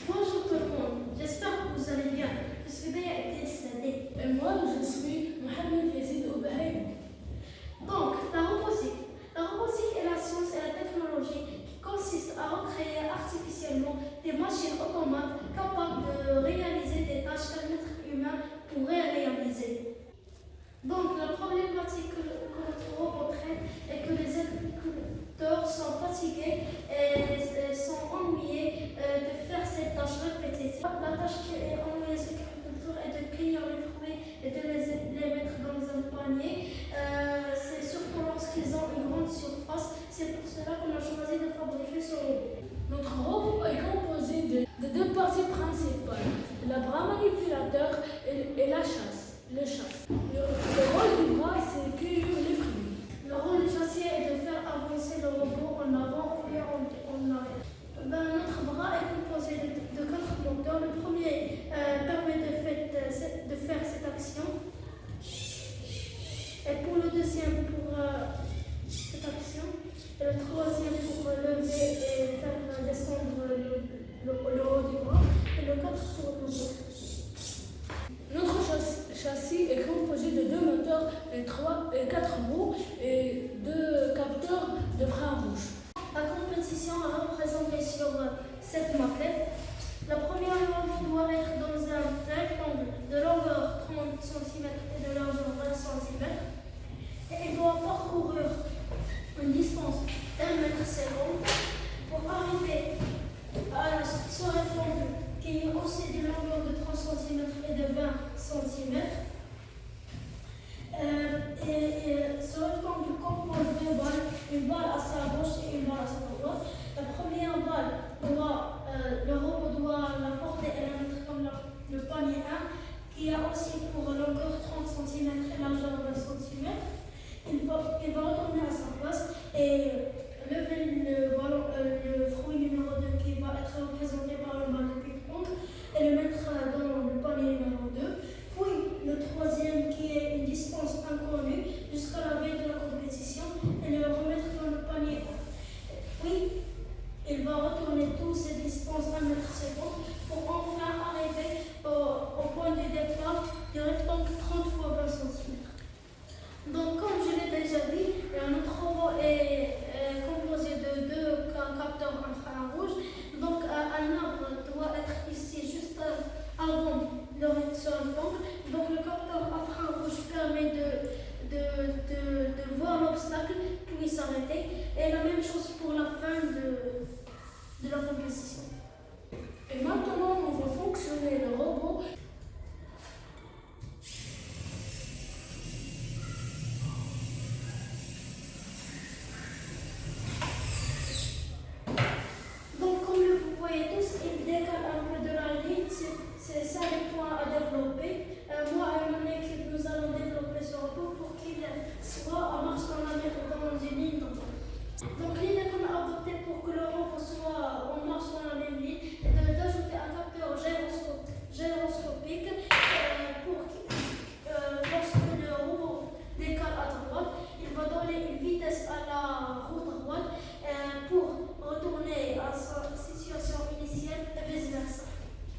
Bonjour tout le monde, j'espère que vous allez bien. Je suis Daya Eddel Sadeh. Et moi, je suis Mohamed Yazid Oubahaï. Donc, la robotique. La robotique est la science et la technologie qui consiste à recréer artificiellement des machines automates capables de réaliser des tâches qu'un être humain pourrait réaliser. Donc, la problématique que notre robot traite est que les agriculteurs sont fatigués et sont ennuyés de faire ces tâches répétitives. La tâche qui est ennuyée aux agriculteurs est de cueillir les fruits et de les mettre dans un panier. C'est surtout lorsqu'ils ont une grande surface. C'est pour cela qu'on a choisi de fabriquer ce robot. Notre robot est composé de deux parties principales, le bras manipulateur et la chasse. Le rôle du bras, c'est cueillir les fruits. Le rôle du châssis est de faire avancer le robot en avant et en arrière. Notre bras est composé de 4 moteurs. Le premier permet de faire cette action. Et pour le deuxième, pour cette action. Et le troisième, pour lever et faire descendre le haut du bras. Et le 4 pour le dos. Notre châssis est composé de deux moteurs et 4 roues et 2 capteurs de bras-rouges. La compétition est représentée sur cette maquette. La première robot doit être dans un rectangle de longueur 30 cm et de largeur 20 cm. Et il doit parcourir une distance d'1,50 m pour arriver à ce rectangle qui est aussi d'une longueur de 30 cm et de 20 cm. Ce rectangle compose 2 balles, une balle à sa gauche et une balle à sa droite. La première balle, le robot doit la porter et la mettre dans le panier 1, qui a aussi pour